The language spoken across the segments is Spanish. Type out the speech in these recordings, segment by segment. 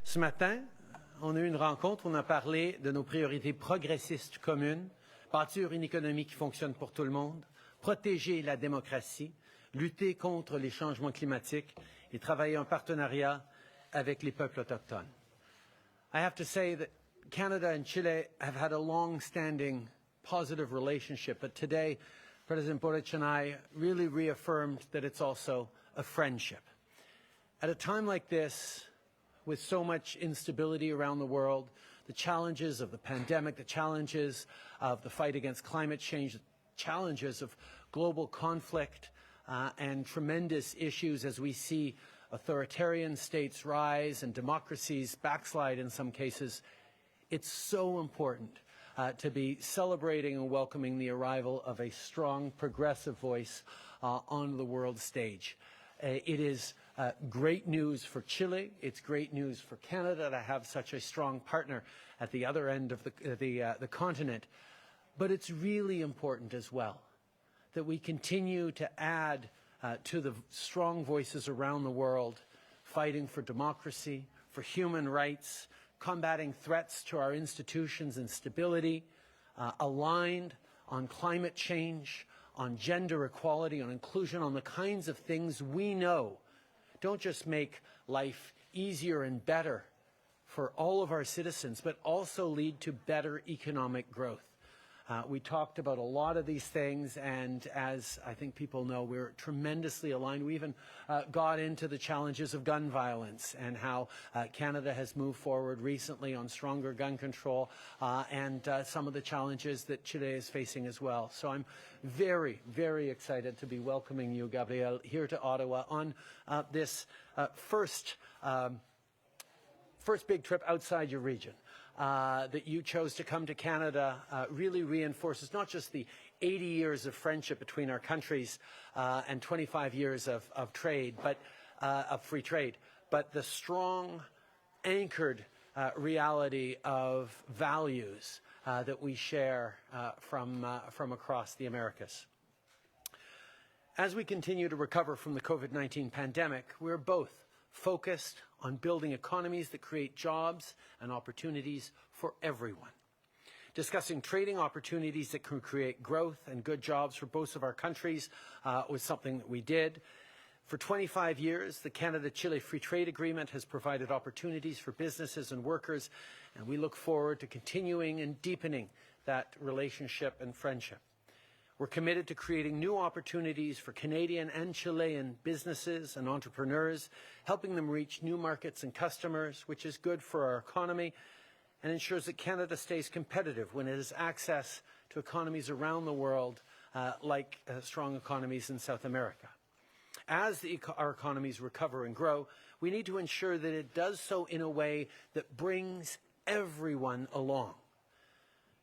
Ce matin, on a eu une rencontre où on a parlé de nos priorités progressistes communes, bâtir une économie qui fonctionne pour tout le monde, protéger la démocratie, lutter contre les changements climatiques et travailler en partenariat avec les peuples autochtones. I have to say that Canada and Chile have had a long-standing positive relationship, but today President Boric and I really reaffirmed that it's also a friendship. At a time like this, with so much instability around the world, the challenges of the pandemic, the challenges of the fight against climate change, the challenges of global conflict, and tremendous issues as we see authoritarian states rise and democracies backslide in some cases, it's so important to be celebrating and welcoming the arrival of a strong, progressive voice on the world stage. It is great news for Chile. It's great news for Canada to have such a strong partner at the other end of the continent. But it's really important as well that we continue to add to the strong voices around the world fighting for democracy, for human rights, combating threats to our institutions and stability, aligned on climate change, on gender equality, on inclusion, on the kinds of things we know don't just make life easier and better for all of our citizens, but also lead to better economic growth. We talked about a lot of these things, and as I think people know, we're tremendously aligned. We even got into the challenges of gun violence and how Canada has moved forward recently on stronger gun control and some of the challenges that Chile is facing as well. So I'm very, very excited to be welcoming you, Gabriel, here to Ottawa on this first big trip outside your region. That you chose to come to Canada really reinforces not just the 80 years of friendship between our countries and 25 years of trade, but of free trade, but the strong, anchored reality of values that we share from across the Americas. As we continue to recover from the COVID-19 pandemic, we're both focused on building economies that create jobs and opportunities for everyone. Discussing trading opportunities that can create growth and good jobs for both of our countries was something that we did. For 25 years, the Canada-Chile Free Trade Agreement has provided opportunities for businesses and workers, and we look forward to continuing and deepening that relationship and friendship. We're committed to creating new opportunities for Canadian and Chilean businesses and entrepreneurs, helping them reach new markets and customers, which is good for our economy and ensures that Canada stays competitive when it has access to economies around the world, like strong economies in South America. As our economies recover and grow, we need to ensure that it does so in a way that brings everyone along.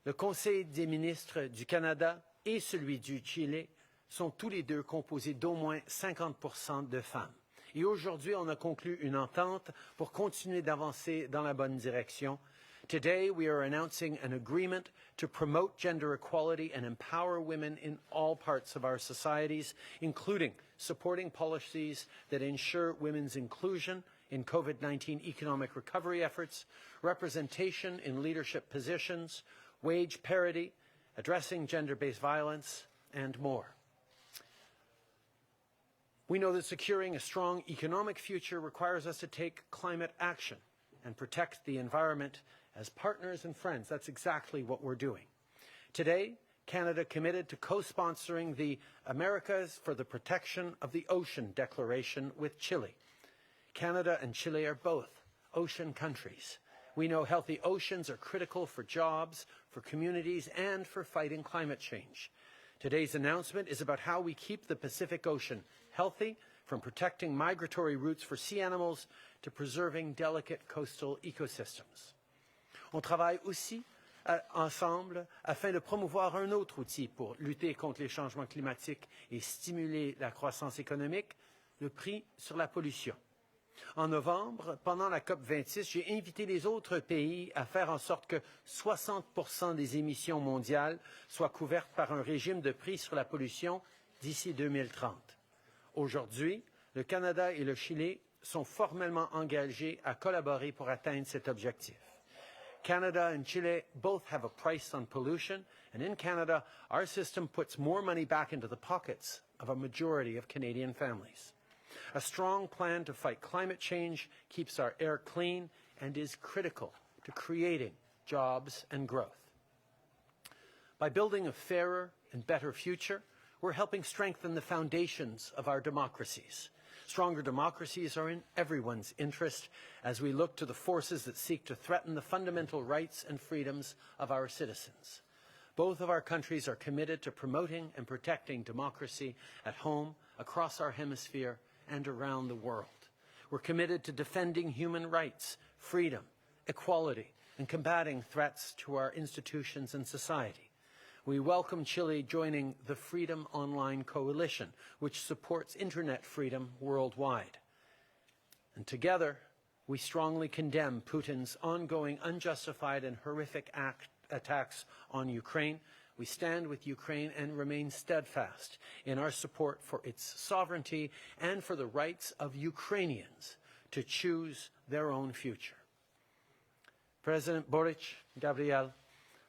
Le Conseil des ministres du Canada et celui du Chili sont tous les deux composés d'au moins 50% de femmes. Et aujourd'hui, on a conclu une entente pour continuer d'avancer dans la bonne direction. Today, we are announcing an agreement to promote gender equality and empower women in all parts of our societies, including supporting policies that ensure women's inclusion in COVID-19 economic recovery efforts, representation in leadership positions, wage parity, addressing gender-based violence, and more. We know that securing a strong economic future requires us to take climate action and protect the environment as partners and friends. That's exactly what we're doing. Today, Canada committed to co-sponsoring the Americas for the Protection of the Ocean Declaration with Chile. Canada and Chile are both ocean countries. We know healthy oceans are critical for jobs, for communities, and for fighting climate change. Today's announcement is about how we keep the Pacific Ocean healthy, from protecting migratory routes for sea animals to preserving delicate coastal ecosystems. On travaille aussi ensemble afin de promouvoir un autre outil pour lutter contre les changements climatiques et stimuler la croissance économique, le prix sur la pollution. En novembre, pendant la COP26, j'ai invité les autres pays à faire en sorte que 60% des émissions mondiales soient couvertes par un régime de prix sur la pollution d'ici 2030. Aujourd'hui, le Canada et le Chili sont formellement engagés à collaborer pour atteindre cet objectif. Canada and Chile both have a price on pollution, and in Canada, our system puts more money back into the pockets of a majority of Canadian families. A strong plan to fight climate change keeps our air clean and is critical to creating jobs and growth. By building a fairer and better future, we're helping strengthen the foundations of our democracies. Stronger democracies are in everyone's interest as we look to the forces that seek to threaten the fundamental rights and freedoms of our citizens. Both of our countries are committed to promoting and protecting democracy at home, across our hemisphere, and around the world. We're committed to defending human rights, freedom, equality, and combating threats to our institutions and society. We welcome Chile joining the Freedom Online Coalition, which supports internet freedom worldwide. And together, we strongly condemn Putin's ongoing unjustified and horrific attacks on Ukraine. We stand with Ukraine and remain steadfast in our support for its sovereignty and for the rights of Ukrainians to choose their own future. President Boric, Gabriel,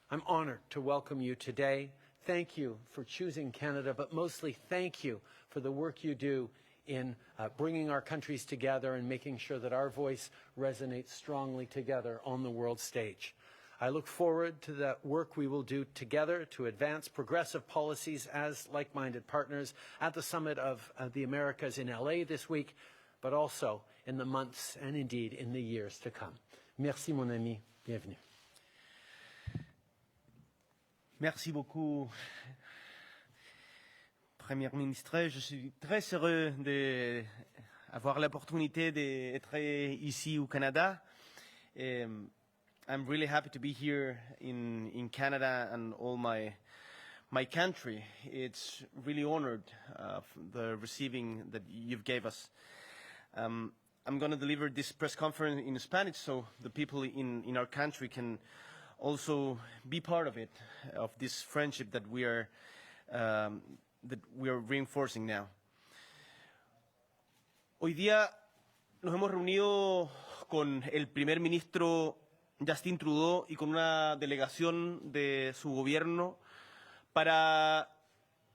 I'm honored to welcome you today. Thank you for choosing Canada, but mostly thank you for the work you do in bringing our countries together and making sure that our voice resonates strongly together on the world stage. I look forward to the work we will do together to advance progressive policies as like-minded partners at the Summit of the Americas in LA this week, but also in the months and indeed in the years to come. Merci, mon ami. Bienvenue. Merci beaucoup, Premier ministre. Je suis très heureux d'avoir l'opportunité d'être ici au Canada. I'm really happy to be here in Canada and all my country. It's really honored the receiving that you've gave us. I'm going to deliver this press conference in Spanish so the people in our country can also be part of it, of this friendship that we are reinforcing now. Hoy día nos hemos reunido con el primer ministro Justin Trudeau y con una delegación de su gobierno para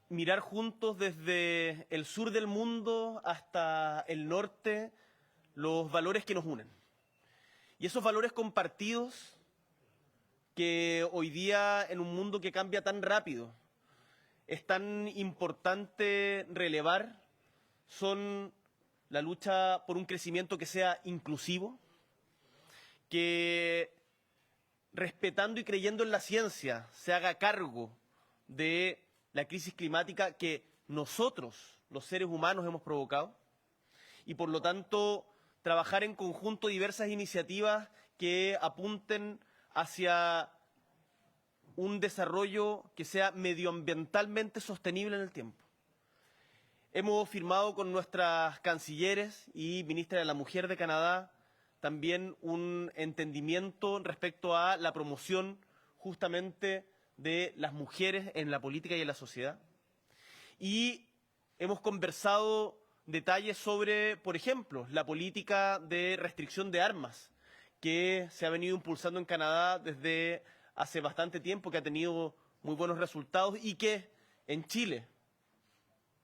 mirar juntos desde el sur del mundo hasta el norte los valores que nos unen. Y esos valores compartidos que hoy día, en un mundo que cambia tan rápido, es tan importante relevar, son la lucha por un crecimiento que sea inclusivo, que respetando y creyendo en la ciencia se haga cargo de la crisis climática que nosotros, los seres humanos, hemos provocado, y por lo tanto trabajar en conjunto diversas iniciativas que apunten hacia un desarrollo que sea medioambientalmente sostenible en el tiempo. Hemos firmado con nuestras cancilleres y ministra de la Mujer de Canadá también un entendimiento respecto a la promoción justamente de las mujeres en la política y en la sociedad. Y hemos conversado detalles sobre, por ejemplo, la política de restricción de armas que se ha venido impulsando en Canadá desde hace bastante tiempo, que ha tenido muy buenos resultados y que en Chile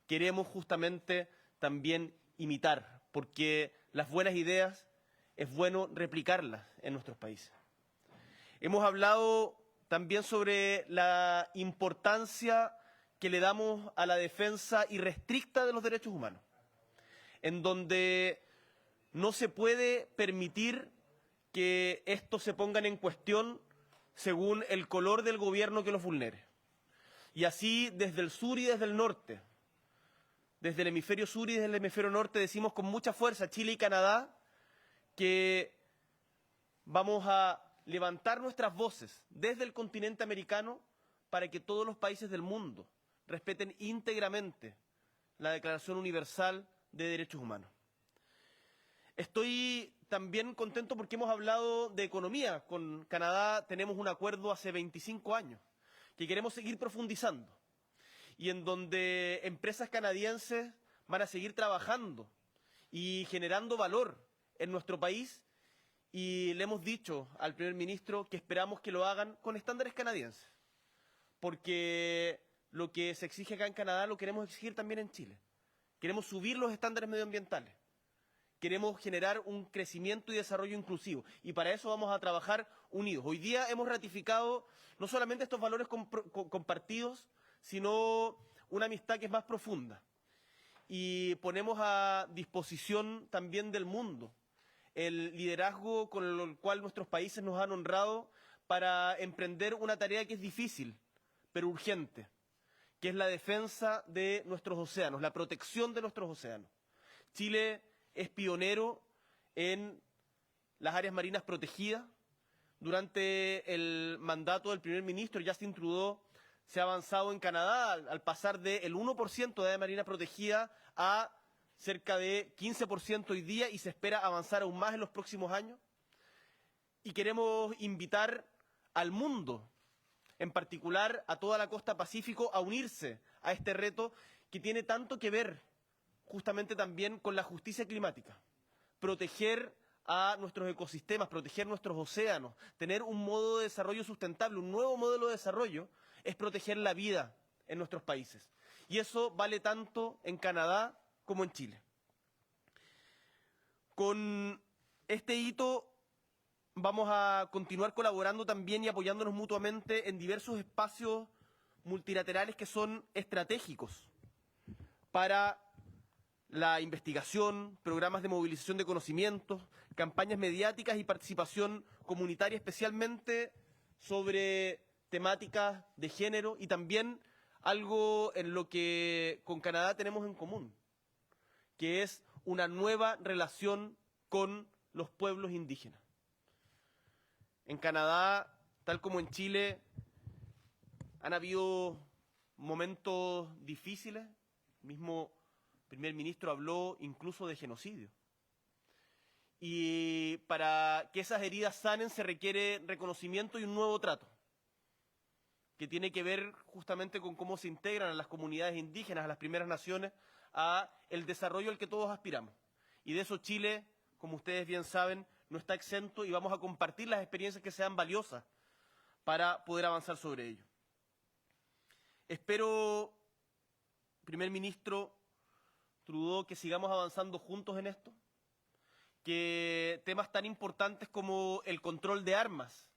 queremos justamente también imitar, porque las buenas ideas es bueno replicarlas en nuestros países. Hemos hablado también sobre la importancia que le damos a la defensa irrestricta de los derechos humanos, en donde no se puede permitir que estos se pongan en cuestión según el color del gobierno que los vulnere. Y así, desde el sur y desde el norte, desde el hemisferio sur y desde el hemisferio norte, decimos con mucha fuerza, Chile y Canadá, que vamos a levantar nuestras voces desde el continente americano para que todos los países del mundo respeten íntegramente la Declaración Universal de Derechos Humanos. Estoy también contento porque hemos hablado de economía. Con Canadá tenemos un acuerdo hace 25 años que queremos seguir profundizando y en donde empresas canadienses van a seguir trabajando y generando valor en nuestro país, y le hemos dicho al primer ministro que esperamos que lo hagan con estándares canadienses, porque lo que se exige acá en Canadá lo queremos exigir también en Chile. Queremos subir los estándares medioambientales, queremos generar un crecimiento y desarrollo inclusivo, y para eso vamos a trabajar unidos. Hoy día hemos ratificado no solamente estos valores compartidos, sino una amistad que es más profunda. Y ponemos a disposición también del mundo el liderazgo con el cual nuestros países nos han honrado para emprender una tarea que es difícil, pero urgente, que es la defensa de nuestros océanos, la protección de nuestros océanos. Chile es pionero en las áreas marinas protegidas. Durante el mandato del primer ministro, Justin Trudeau, se ha avanzado en Canadá al pasar del 1% de área marina protegida a cerca de 15% hoy día, y se espera avanzar aún más en los próximos años. Y queremos invitar al mundo, en particular a toda la costa pacífico, a unirse a este reto que tiene tanto que ver justamente también con la justicia climática. Proteger a nuestros ecosistemas, proteger nuestros océanos, tener un modo de desarrollo sustentable, un nuevo modelo de desarrollo, es proteger la vida en nuestros países. Y eso vale tanto en Canadá como en Chile. Con este hito vamos a continuar colaborando también y apoyándonos mutuamente en diversos espacios multilaterales que son estratégicos para la investigación, programas de movilización de conocimientos, campañas mediáticas y participación comunitaria, especialmente sobre temáticas de género, y también algo en lo que con Canadá tenemos en común, que es una nueva relación con los pueblos indígenas. En Canadá, tal como en Chile, han habido momentos difíciles. El mismo primer ministro habló incluso de genocidio. Y para que esas heridas sanen se requiere reconocimiento y un nuevo trato, que tiene que ver justamente con cómo se integran a las comunidades indígenas, a las primeras naciones, a el desarrollo al que todos aspiramos. Y de eso Chile, como ustedes bien saben, no está exento, y vamos a compartir las experiencias que sean valiosas para poder avanzar sobre ello. Espero, primer ministro Trudeau, que sigamos avanzando juntos en esto, que temas tan importantes como el control de armas,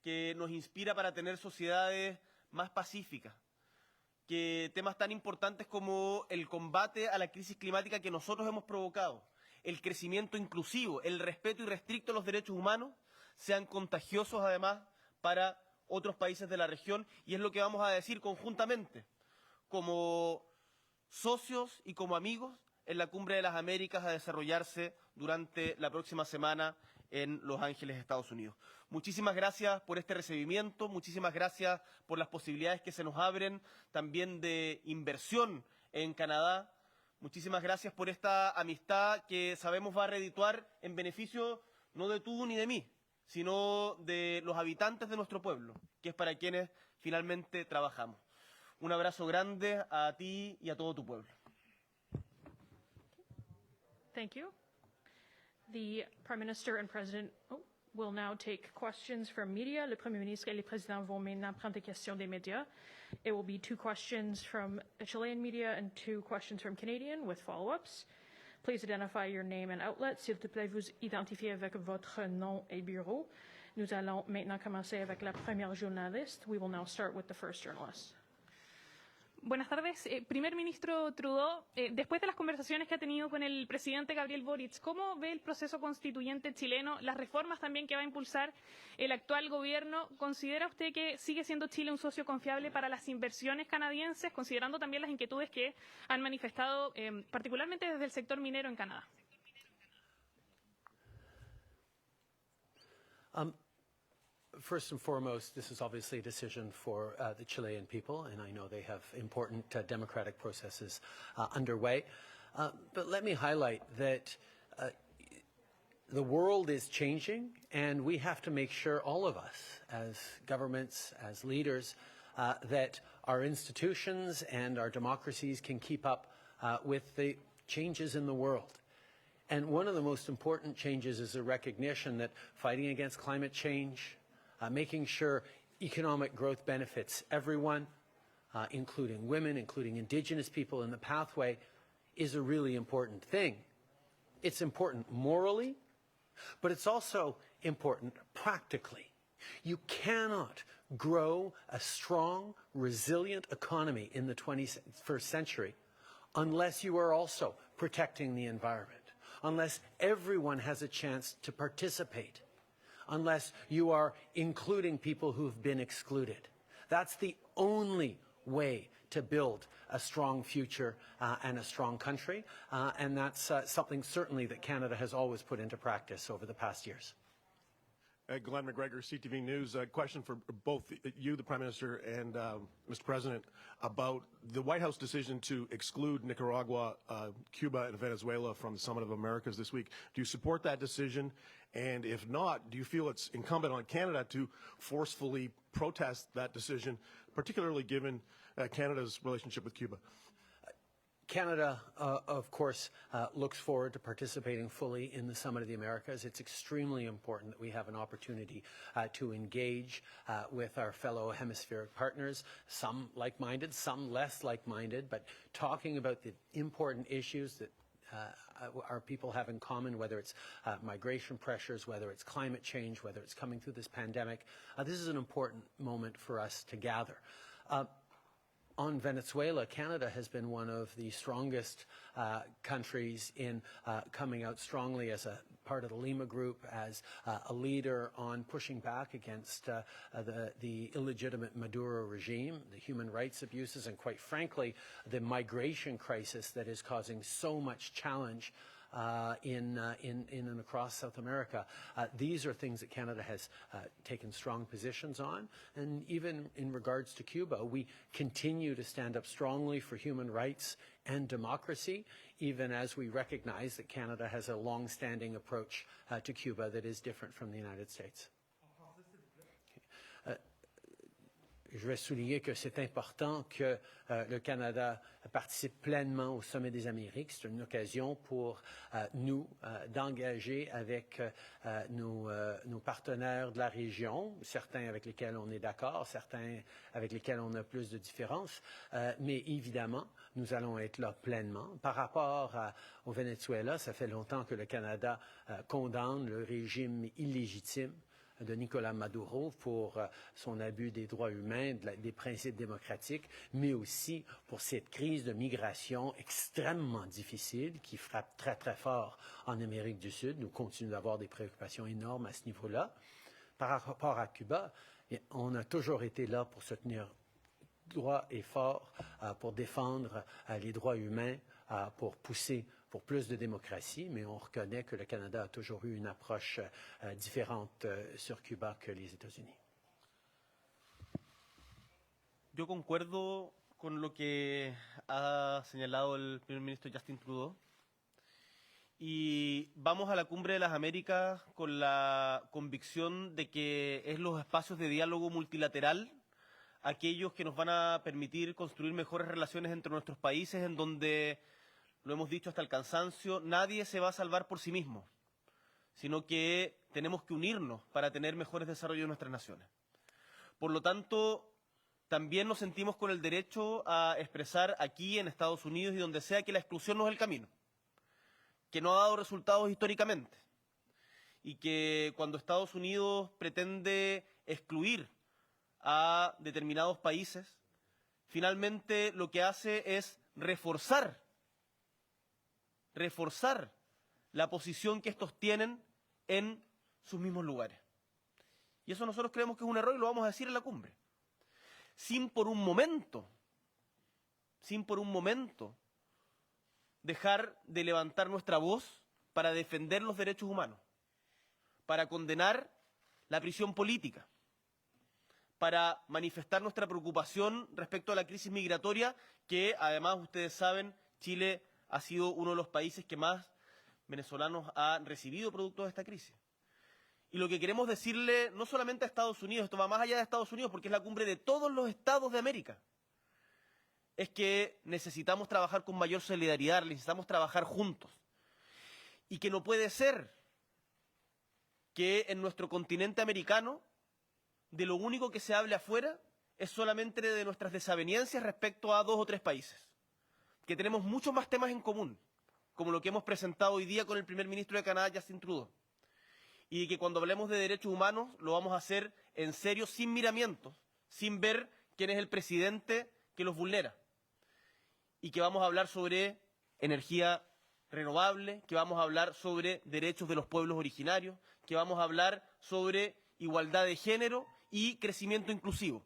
que nos inspira para tener sociedades más pacíficas, que temas tan importantes como el combate a la crisis climática que nosotros hemos provocado, el crecimiento inclusivo, el respeto irrestricto a los derechos humanos, sean contagiosos además para otros países de la región, y es lo que vamos a decir conjuntamente, como socios y como amigos, en la Cumbre de las Américas a desarrollarse durante la próxima semana en Los Ángeles, Estados Unidos. Muchísimas gracias por este recibimiento, muchísimas gracias por las posibilidades que se nos abren también de inversión en Canadá. Muchísimas gracias por esta amistad que sabemos va a redituar en beneficio no de tú ni de mí, sino de los habitantes de nuestro pueblo, que es para quienes finalmente trabajamos. Un abrazo grande a ti y a todo tu pueblo. Thank you. The Prime Minister and President will now take questions from media. Le Premier ministre et le Président vont maintenant prendre des questions des médias. It will be 2 questions from Chilean media and 2 questions from Canadian with follow-ups. Please identify your name and outlet. S'il te plaît, vous identifiez avec votre nom et bureau. Nous allons maintenant commencer avec la première journaliste. We will now start with the first journalist. Buenas tardes. Primer ministro Trudeau, después de las conversaciones que ha tenido con el presidente Gabriel Boric, ¿cómo ve el proceso constituyente chileno, las reformas también que va a impulsar el actual gobierno? ¿Considera usted que sigue siendo Chile un socio confiable para las inversiones canadienses, considerando también las inquietudes que han manifestado particularmente desde el sector minero en Canadá? First and foremost, this is obviously a decision for the Chilean people, and I know they have important democratic processes underway. But let me highlight that the world is changing, and we have to make sure, all of us, as governments, as leaders, that our institutions and our democracies can keep up with the changes in the world. And one of the most important changes is a recognition that fighting against climate change, making sure economic growth benefits everyone, including women, including Indigenous people in the pathway, is a really important thing. It's important morally, but it's also important practically. You cannot grow a strong, resilient economy in the 21st century unless you are also protecting the environment, unless everyone has a chance to participate, unless you are including people who've been excluded. That's the only way to build a strong future and a strong country, and that's something certainly that Canada has always put into practice over the past years. Glenn McGregor, CTV News. A question for both you, the Prime Minister, and Mr. President, about the White House decision to exclude Nicaragua, Cuba, and Venezuela from the Summit of Americas this week. Do you support that decision? And if not, do you feel it's incumbent on Canada to forcefully protest that decision, particularly given Canada's relationship with Cuba? Canada, of course, looks forward to participating fully in the Summit of the Americas. It's extremely important that we have an opportunity to engage with our fellow hemispheric partners, some like-minded, some less like-minded, but talking about the important issues that our people have in common, whether it's migration pressures, whether it's climate change, whether it's coming through this pandemic. This is an important moment for us to gather. On Venezuela, Canada has been one of the strongest countries in coming out strongly as a part of the Lima Group, as a leader on pushing back against the illegitimate Maduro regime, the human rights abuses, and quite frankly, the migration crisis that is causing so much challenge in and across South America. These are things that Canada has taken strong positions on. And even in regards to Cuba, we continue to stand up strongly for human rights and democracy, even as we recognize that Canada has a long-standing approach to Cuba that is different from the United States. Je vais souligner que c'est important que le Canada participe pleinement au Sommet des Amériques. C'est une occasion pour nous d'engager avec nos partenaires de la région, certains avec lesquels on est d'accord, certains avec lesquels on a plus de différences, mais évidemment, nous allons être là pleinement. Par rapport au Venezuela, ça fait longtemps que le Canada condamne le régime illégitime de Nicolás Maduro pour son abus des droits humains, des principes démocratiques, mais aussi pour cette crise de migration extrêmement difficile qui frappe très très fort en Amérique du Sud. Nous continuons d'avoir des préoccupations énormes à ce niveau-là. Par rapport à Cuba, on a toujours été là pour se tenir droit et fort, pour défendre les droits humains, pour pousser pour plus de démocratie, mais on reconnaît que le Canada a toujours eu une approche différente sur Cuba que les États-Unis. Yo concuerdo con lo que ha señalado el primer ministro Justin Trudeau y vamos a la Cumbre de las Américas con la convicción de que es los espacios de diálogo multilateral aquellos que nos van a permitir construir mejores relaciones entre nuestros países, en donde, lo hemos dicho hasta el cansancio, nadie se va a salvar por sí mismo, sino que tenemos que unirnos para tener mejores desarrollos de nuestras naciones. Por lo tanto, también nos sentimos con el derecho a expresar aquí en Estados Unidos y donde sea que la exclusión no es el camino, que no ha dado resultados históricamente y que cuando Estados Unidos pretende excluir a determinados países, finalmente lo que hace es reforzar la posición que estos tienen en sus mismos lugares. Y eso nosotros creemos que es un error y lo vamos a decir en la cumbre. Sin por un momento dejar de levantar nuestra voz para defender los derechos humanos, para condenar la prisión política, para manifestar nuestra preocupación respecto a la crisis migratoria, que además ustedes saben, Chile ha sido uno de los países que más venezolanos ha recibido producto de esta crisis. Y lo que queremos decirle no solamente a Estados Unidos, esto va más allá de Estados Unidos porque es la cumbre de todos los estados de América, es que necesitamos trabajar con mayor solidaridad, necesitamos trabajar juntos. y que no puede ser que en nuestro continente americano de lo único que se hable afuera es solamente de nuestras desavenencias respecto a 2 o 3 países, que tenemos muchos más temas en común, como lo que hemos presentado hoy día con el primer ministro de Canadá, Justin Trudeau, y que cuando hablemos de derechos humanos lo vamos a hacer en serio, sin miramientos, sin ver quién es el presidente que los vulnera, y que vamos a hablar sobre energía renovable, que vamos a hablar sobre derechos de los pueblos originarios, que vamos a hablar sobre igualdad de género y crecimiento inclusivo.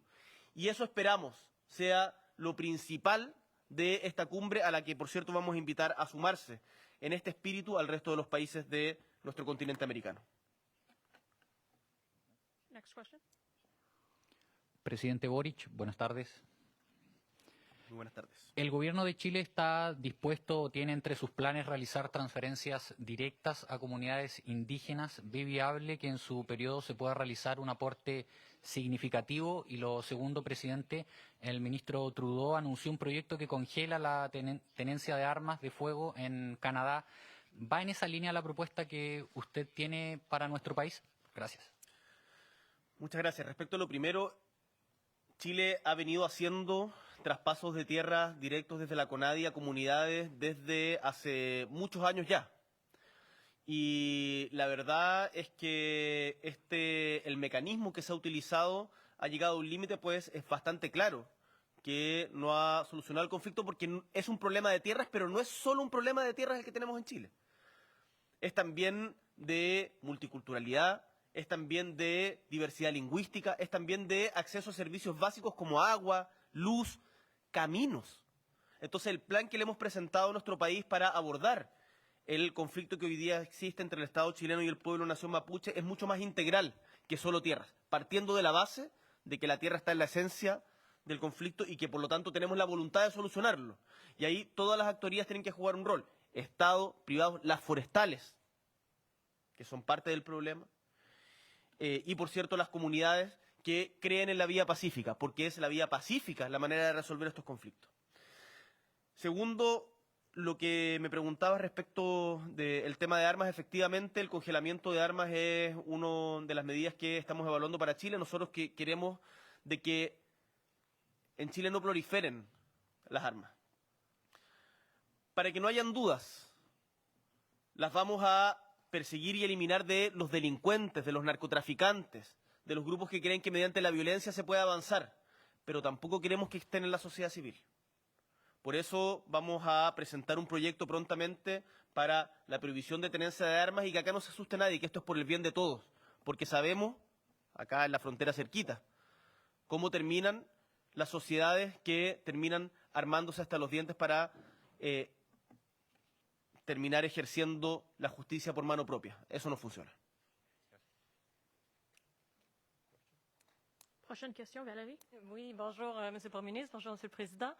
Y eso esperamos sea lo principal de esta cumbre, a la que, por cierto, vamos a invitar a sumarse en este espíritu al resto de los países de nuestro continente americano. Next question. Presidente Boric, buenas tardes. Muy buenas tardes. El gobierno de Chile está dispuesto o tiene entre sus planes realizar transferencias directas a comunidades indígenas. ¿Ve viable que en su periodo se pueda realizar un aporte significativo? Y lo segundo, presidente, el ministro Trudeau anunció un proyecto que congela la tenencia de armas de fuego en Canadá. ¿Va en esa línea la propuesta que usted tiene para nuestro país? Gracias. Muchas gracias. Respecto a lo primero, Chile ha venido haciendo traspasos de tierra directos desde la CONADI a comunidades desde hace muchos años ya. Y la verdad es que el mecanismo que se ha utilizado ha llegado a un límite, pues es bastante claro, que no ha solucionado el conflicto, porque es un problema de tierras, pero no es solo un problema de tierras el que tenemos en Chile. Es también de multiculturalidad, es también de diversidad lingüística, es también de acceso a servicios básicos como agua, luz, caminos. Entonces, el plan que le hemos presentado a nuestro país para abordar el conflicto que hoy día existe entre el Estado chileno y el pueblo nación mapuche es mucho más integral que solo tierras, partiendo de la base de que la tierra está en la esencia del conflicto y que, por lo tanto, tenemos la voluntad de solucionarlo. Y ahí todas las actorías tienen que jugar un rol. Estado, privados, las forestales, que son parte del problema, y, por cierto, las comunidades que creen en la vía pacífica, porque es la vía pacífica la manera de resolver estos conflictos. Segundo, lo que me preguntaba respecto del tema de armas, efectivamente el congelamiento de armas es una de las medidas que estamos evaluando para Chile. Nosotros queremos de que en Chile no proliferen las armas. Para que no hayan dudas, las vamos a perseguir y eliminar de los delincuentes, de los narcotraficantes, de los grupos que creen que mediante la violencia se puede avanzar, pero tampoco queremos que estén en la sociedad civil. Por eso vamos a presentar un proyecto prontamente para la prohibición de tenencia de armas y que acá no se asuste nadie, que esto es por el bien de todos, porque sabemos, acá en la frontera cerquita, cómo terminan las sociedades que terminan armándose hasta los dientes para terminar ejerciendo la justicia por mano propia. Eso no funciona. Prochaine question, Valérie. Oui, bonjour, Monsieur le Premier ministre, bonjour, Monsieur le Président.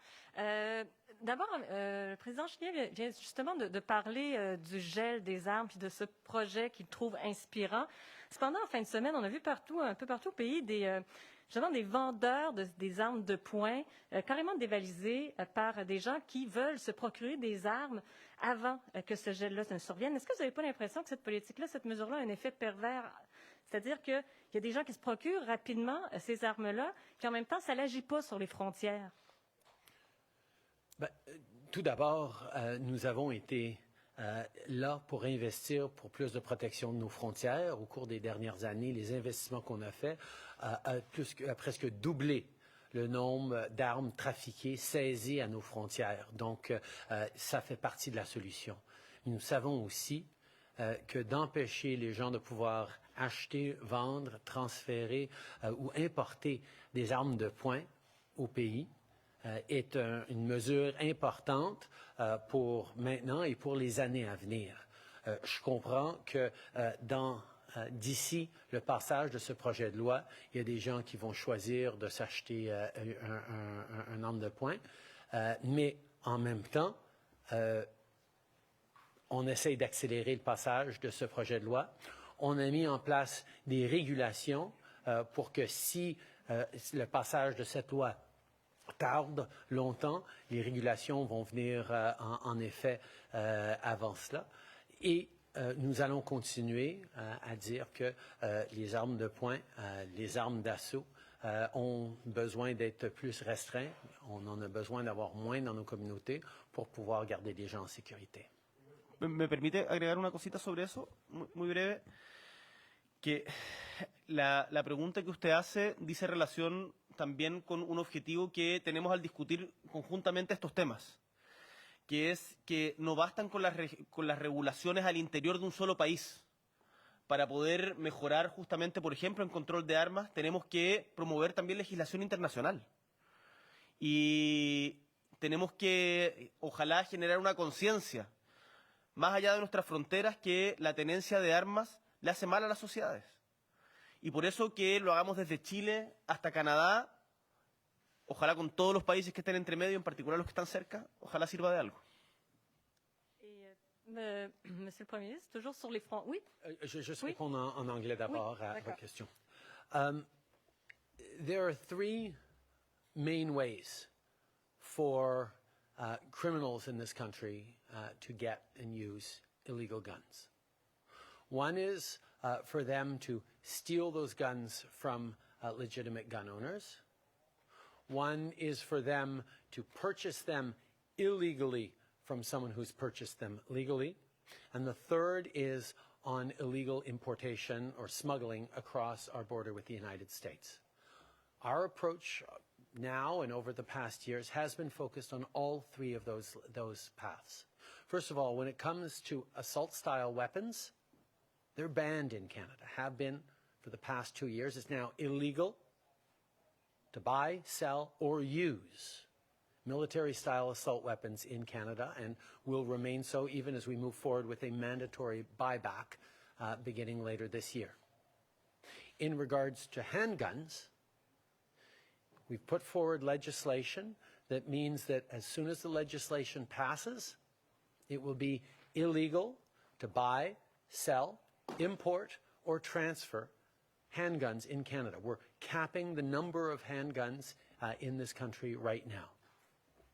D'abord, le président chilien vient justement de parler du gel des armes puis de ce projet qu'il trouve inspirant. Cependant, en fin de semaine, on a vu partout, un peu partout au pays, justement des vendeurs des armes de poing carrément dévalisées par des gens qui veulent se procurer des armes avant que ce gel-là ne survienne. Est-ce que vous n'avez pas l'impression que cette politique-là, cette mesure-là a un effet pervers? C'est-à-dire qu'il y a des gens qui se procurent rapidement ces armes-là, puis en même temps, ça n'agit pas sur les frontières. Tout d'abord, nous avons été là pour investir pour plus de protection de nos frontières. Au cours des dernières années, les investissements qu'on a faits a presque doublé le nombre d'armes trafiquées, saisies à nos frontières. Donc, ça fait partie de la solution. Nous savons aussi que d'empêcher les gens de pouvoir acheter, vendre, transférer ou importer des armes de poing au pays est une mesure importante pour maintenant et pour les années à venir. Je comprends que d'ici le passage de ce projet de loi, il y a des gens qui vont choisir de s'acheter un arme de poing, mais en même temps, on essaye d'accélérer le passage de ce projet de loi. On a mis en place des régulations pour que si le passage de cette loi tarde longtemps, les régulations vont venir en effet avant cela. Et nous allons continuer à dire que les armes de poing, les armes d'assaut ont besoin d'être plus restreints. On en a besoin d'avoir moins dans nos communautés pour pouvoir garder les gens en sécurité. ¿Me permite agregar una cosita sobre eso? Muy breve. Que la pregunta que usted hace dice relación también con un objetivo que tenemos al discutir conjuntamente estos temas, que es que no bastan con las regulaciones al interior de un solo país. Para poder mejorar justamente, por ejemplo, en control de armas, tenemos que promover también legislación internacional. Y tenemos que, ojalá, generar una conciencia, más allá de nuestras fronteras, que la tenencia de armas le hace mal a las sociedades. Y por eso que lo hagamos desde Chile hasta Canadá, ojalá con todos los países que estén entre medio, en particular los que están cerca, ojalá sirva de algo. Monsieur le Premier ministre, toujours sur les fronts. Oui. Je Oui. réponds en anglais d'abord Oui, à d'accord. votre question. There are three main ways for criminals in this country to get and use illegal guns. One is for them to steal those guns from legitimate gun owners. One is for them to purchase them illegally from someone who's purchased them legally. And the third is on illegal importation or smuggling across our border with the United States. Our approach now and over the past years has been focused on all three of those paths. First of all, when it comes to assault-style weapons, they're banned in Canada, have been for the past 2 years. It's now illegal to buy, sell, or use military-style assault weapons in Canada, and will remain so even as we move forward with a mandatory buyback beginning later this year. In regards to handguns, we've put forward legislation that means that as soon as the legislation passes, it will be illegal to buy, sell, import, or transfer handguns in Canada. We're capping the number of handguns in this country right now.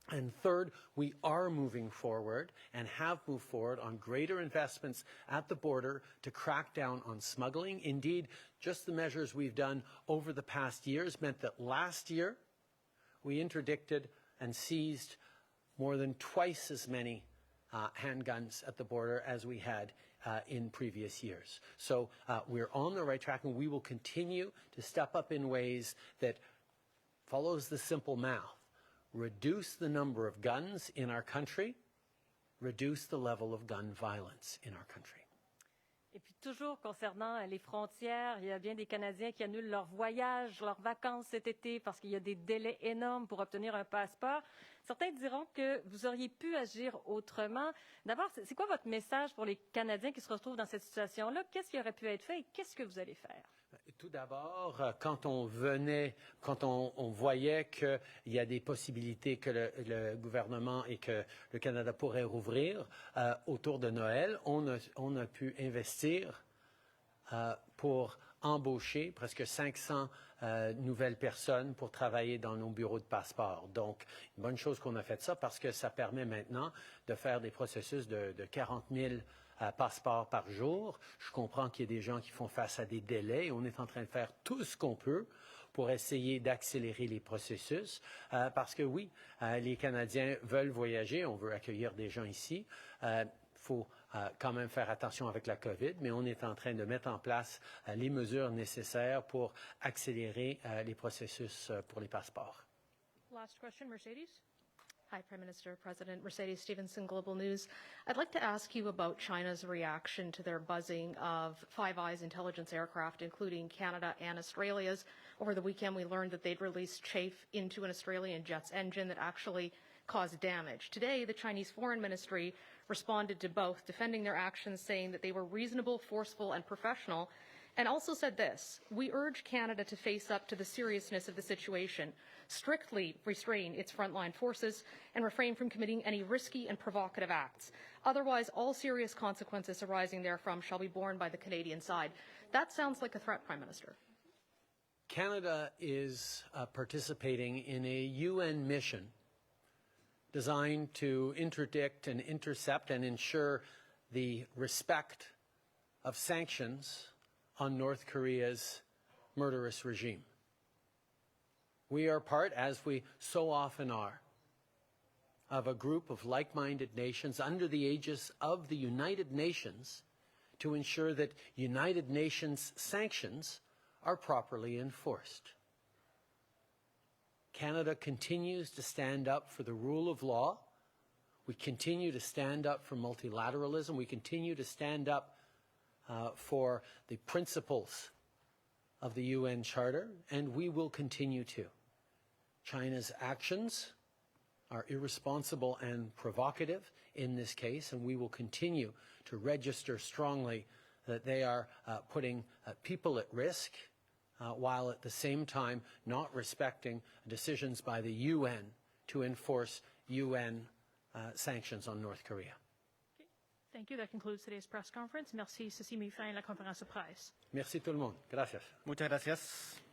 And third, we are moving forward and have moved forward on greater investments at the border to crack down on smuggling. Indeed, just the measures we've done over the past years meant that last year we interdicted and seized more than twice as many handguns at the border as we had in previous years. So we're on the right track, and we will continue to step up in ways that follows the simple math. Reduce the number of guns in our country, reduce the level of gun violence in our country. Et puis toujours concernant les frontières, il y a bien des Canadiens qui annulent leurs voyages, leurs vacances cet été parce qu'il y a des délais énormes pour obtenir un passeport. Certains diront que vous auriez pu agir autrement. D'abord, c'est quoi votre message pour les Canadiens qui se retrouvent dans cette situation-là? Qu'est-ce qui aurait pu être fait et qu'est-ce que vous allez faire? Tout d'abord, quand on voyait qu'il y a des possibilités que le gouvernement et que le Canada pourraient rouvrir autour de Noël, on a pu investir pour embaucher presque 500 nouvelles personnes pour travailler dans nos bureaux de passeport. Donc, une bonne chose qu'on a fait ça parce que ça permet maintenant de faire des processus de 40 000 passeports par jour. Je comprends qu'il y a des gens qui font face à des délais et on est en train de faire tout ce qu'on peut pour essayer d'accélérer les processus parce que oui, les Canadiens veulent voyager, on veut accueillir des gens ici. Faut quand même faire attention avec la COVID, mais on est en train de mettre en place les mesures nécessaires pour accélérer les processus pour les passeports. Last question, Mercedes. Hi, Prime Minister, President. Mercedes Stevenson, Global News. I'd like to ask you about China's reaction to their buzzing of Five Eyes intelligence aircraft, including Canada and Australia's. Over the weekend, we learned that they'd released chaff into an Australian jet's engine that actually caused damage. Today, the Chinese Foreign Ministry responded to both, defending their actions, saying that they were reasonable, forceful, and professional, and also said this: we urge Canada to face up to the seriousness of the situation, strictly restrain its frontline forces, and refrain from committing any risky and provocative acts. Otherwise, all serious consequences arising therefrom shall be borne by the Canadian side. That sounds like a threat, Prime Minister. Canada is participating in a UN mission designed to interdict and intercept and ensure the respect of sanctions on North Korea's murderous regime. We are part, as we so often are, of a group of like-minded nations under the aegis of the United Nations to ensure that United Nations sanctions are properly enforced. Canada continues to stand up for the rule of law. We continue to stand up for multilateralism. We continue to stand up for the principles of the UN Charter, and we will continue to. China's actions are irresponsible and provocative in this case, and we will continue to register strongly that they are putting people at risk while at the same time not respecting decisions by the UN to enforce UN sanctions on North Korea. Okay. Thank you. That concludes today's press conference. Merci. Ceci met fin à la conférence de presse. Merci tout le monde. Gracias. Muchas gracias.